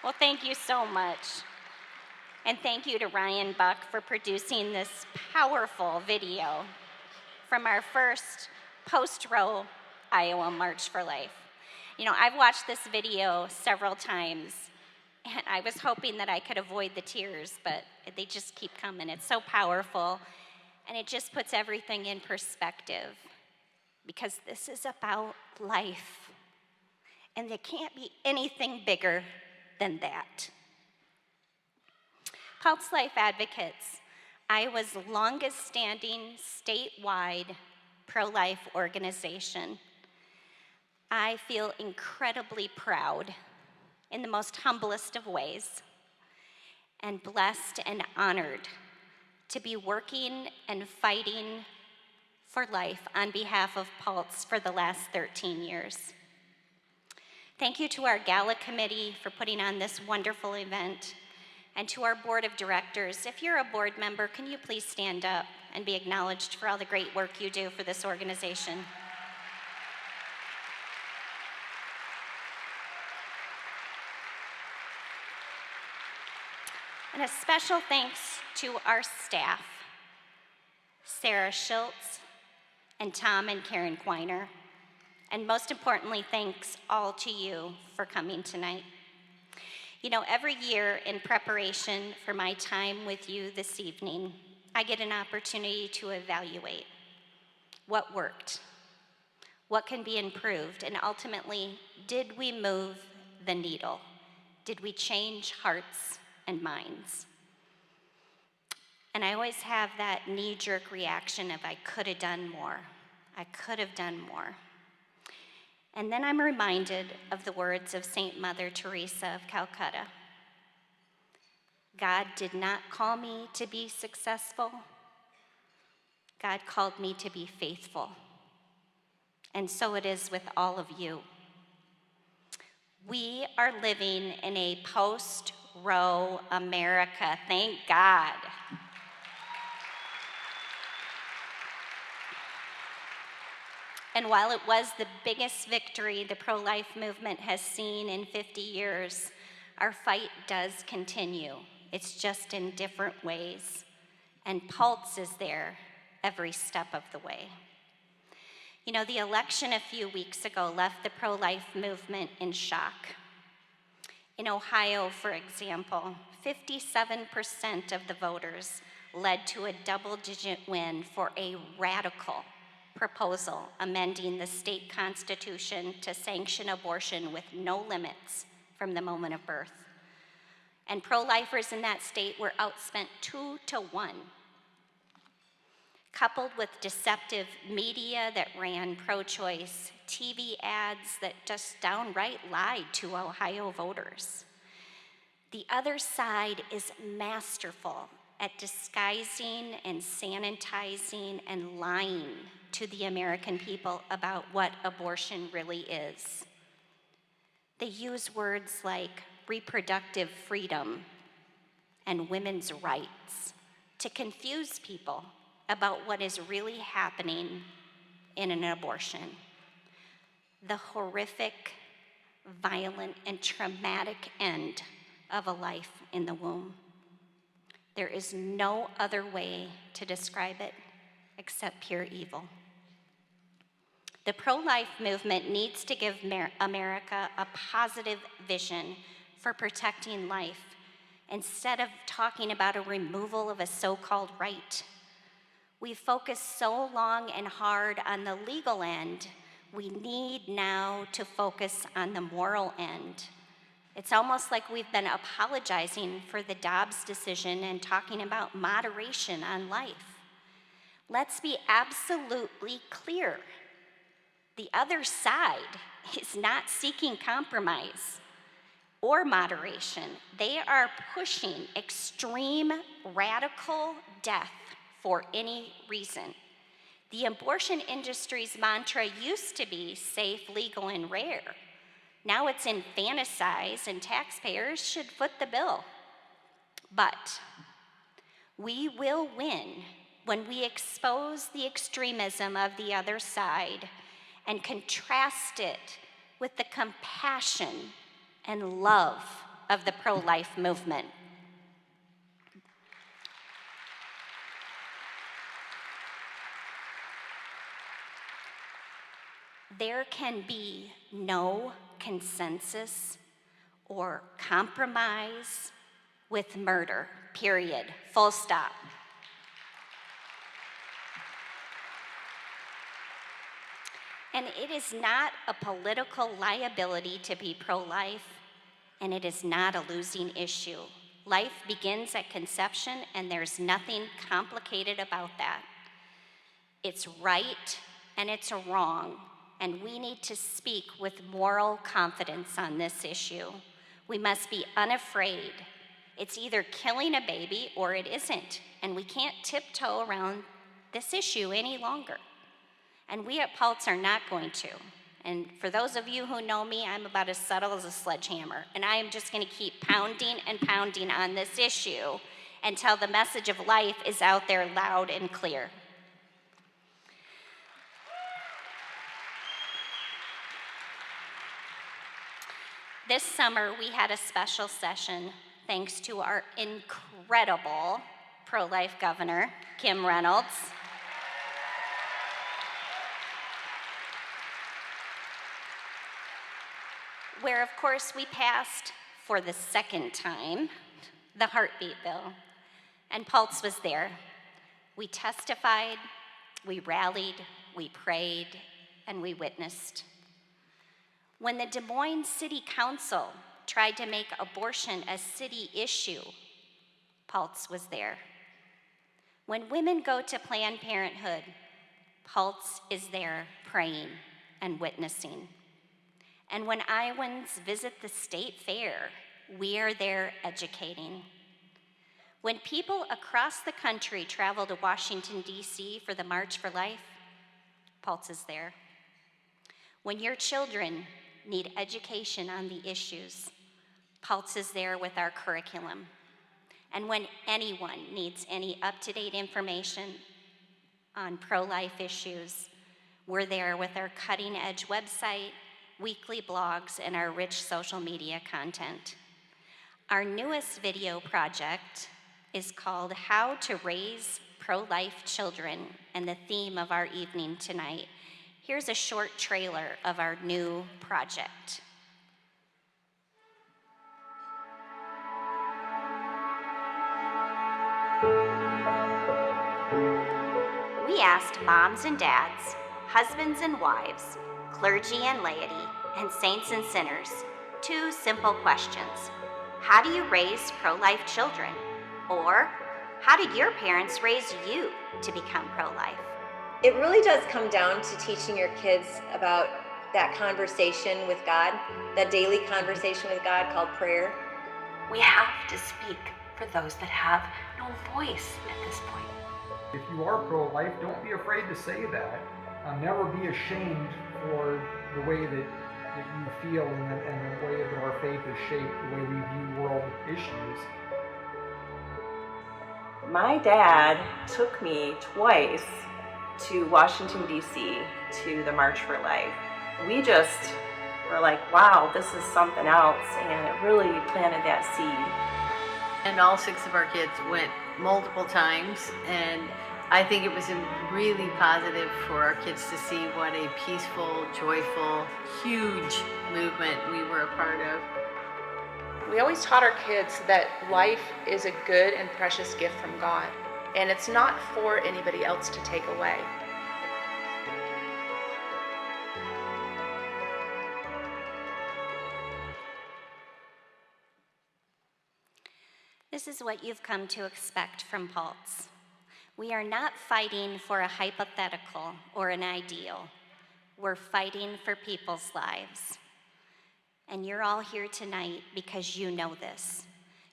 Well, thank you so much. And thank you to Ryan Buck for producing this powerful video from our first post-Roe Iowa March for Life. You know, I've watched this video several times, and I was hoping that I could avoid the tears, but they just keep coming. It's so powerful, and it just puts everything in perspective, because this is about life, and there can't be anything bigger than that. Pulse Life Advocates, Iowa's longest standing statewide pro-life organization. I feel incredibly proud in the most humblest of ways, and blessed and honored to be working and fighting for life on behalf of Pulse for the last 13 years. Thank you to our gala committee for putting on this wonderful event, and to our board of directors. If you're a board member, can you please stand up and be acknowledged for all the great work you do for this organization? And a special thanks to our staff, Sarah Schultz and Tom and Karen Quiner. And most importantly, thanks all to you for coming tonight. You know, every year in preparation for my time with you this evening, I get an opportunity to evaluate what worked, what can be improved, and ultimately, did we move the needle? Did we change hearts and minds? And I always have that knee-jerk reaction of I could have done more. I could have done more. And then I'm reminded of the words of Saint Mother Teresa of Calcutta. God did not call me to be successful. God called me to be faithful. And so it is with all of you. We are living in a post-Roe America, thank God. And while it was the biggest victory the pro-life movement has seen in 50 years, our fight does continue. It's just in different ways. And Pulse is there every step of the way. You know, the election a few weeks ago left the pro-life movement in shock. In Ohio, for example, 57% of the voters led to a double-digit win for a radical proposal amending the state constitution to sanction abortion with no limits from the moment of birth. And pro-lifers in that state were outspent 2-1. Coupled with deceptive media that ran pro-choice, TV ads that just downright lied to Ohio voters. The other side is masterful at disguising and sanitizing and lying to the American people about what abortion really is. They use words like reproductive freedom and women's rights to confuse people about what is really happening in an abortion. The horrific, violent, and traumatic end of a life in the womb. There is no other way to describe it except pure evil. The pro-life movement needs to give America a positive vision for protecting life instead of talking about a removal of a so-called right. We focused so long and hard on the legal end, we need now to focus on the moral end. It's almost like we've been apologizing for the Dobbs decision and talking about moderation on life. Let's be absolutely clear. The other side is not seeking compromise or moderation. They are pushing extreme, radical death for any reason. The abortion industry's mantra used to be safe, legal, and rare. Now it's infanticide, and taxpayers should foot the bill. But we will win when we expose the extremism of the other side and contrast it with the compassion and love of the pro-life movement. There can be no consensus or compromise with murder, period, full stop. And it is not a political liability to be pro-life, and it is not a losing issue. Life begins at conception, and there's nothing complicated about that. It's right and it's wrong, and we need to speak with moral confidence on this issue. We must be unafraid. It's either killing a baby or it isn't, and we can't tiptoe around this issue any longer. And we at Pulse are not going to. And for those of you who know me, I'm about as subtle as a sledgehammer, and I am just gonna keep pounding and pounding on this issue until the message of life is out there loud and clear. This summer, we had a special session thanks to our incredible pro-life governor, Kim Reynolds. Where, of course, we passed for the second time the heartbeat bill, and Pulse was there. We testified, we rallied, we prayed, and we witnessed. When the Des Moines City Council tried to make abortion a city issue, Pulse was there. When women go to Planned Parenthood, Pulse is there praying and witnessing. And when Iowans visit the state fair, we are there educating. When people across the country travel to Washington, D.C. for the March for Life, Pulse is there. When your children need education on the issues, Pulse is there with our curriculum. And when anyone needs any up-to-date information on pro-life issues, we're there with our cutting-edge website, weekly blogs, and our rich social media content. Our newest video project is called How to Raise Pro-Life Children, and the theme of our evening tonight. Here's a short trailer of our new project. We asked moms and dads, husbands and wives, clergy and laity, and saints and sinners 2 simple questions. How do you raise pro-life children? Or, how did your parents raise you to become pro-life? It really does come down to teaching your kids about that conversation with God, that daily conversation with God called prayer. We have to speak for those that have no voice at this point. If you are pro-life, don't be afraid to say that. Never be ashamed for the way that you feel and the way that our faith is shaped, the way we view world issues. My dad took me twice to Washington, D.C. to the March for Life. We just were like, wow, this is something else, and it really planted that seed. And all 6 of our kids went multiple times, and I think it was really positive for our kids to see what a peaceful, joyful, huge movement we were a part of. We always taught our kids that life is a good and precious gift from God, and it's not for anybody else to take away. This is what you've come to expect from Pulse. We are not fighting for a hypothetical or an ideal. We're fighting for people's lives. And you're all here tonight because you know this.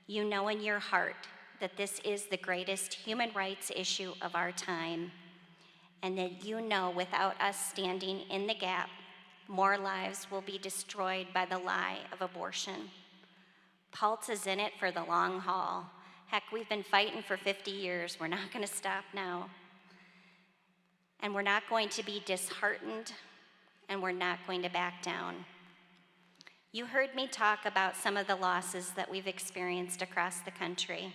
You know in your heart that this is the greatest human rights issue of our time, and that you know without us standing in the gap, more lives will be destroyed by the lie of abortion. Pulse is in it for the long haul. Heck, we've been fighting for 50 years. We're not going to stop now. And we're not going to be disheartened, and we're not going to back down. You heard me talk about some of the losses that we've experienced across the country.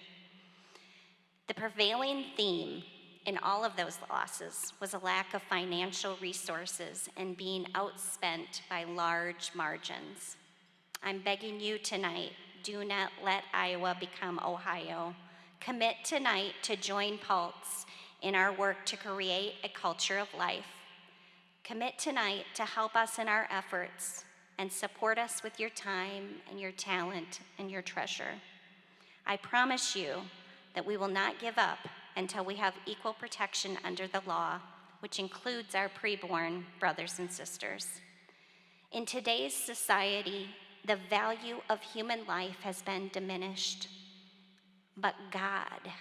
The prevailing theme in all of those losses was a lack of financial resources and being outspent by large margins. I'm begging you tonight, do not let Iowa become Ohio. Commit tonight to join Pulse in our work to create a culture of life. Commit tonight to help us in our efforts and support us with your time and your talent and your treasure. I promise you that we will not give up until we have equal protection under the law, which includes our preborn brothers and sisters. In today's society, the value of human life has been diminished, but God,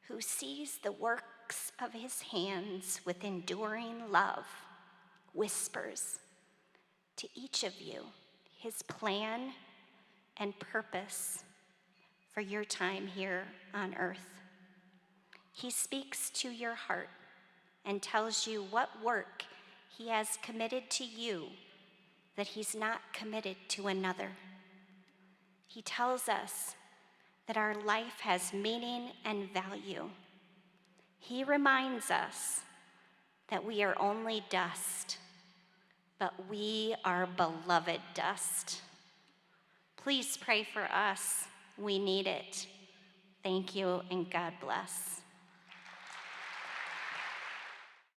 who sees the works of his hands with enduring love, whispers to each of you his plan and purpose for your time here on earth. He speaks to your heart and tells you what work he has committed to you that he's not committed to another. He tells us that our life has meaning and value. He reminds us that we are only dust, but we are beloved dust. Please pray for us. We need it. Thank you, and God bless.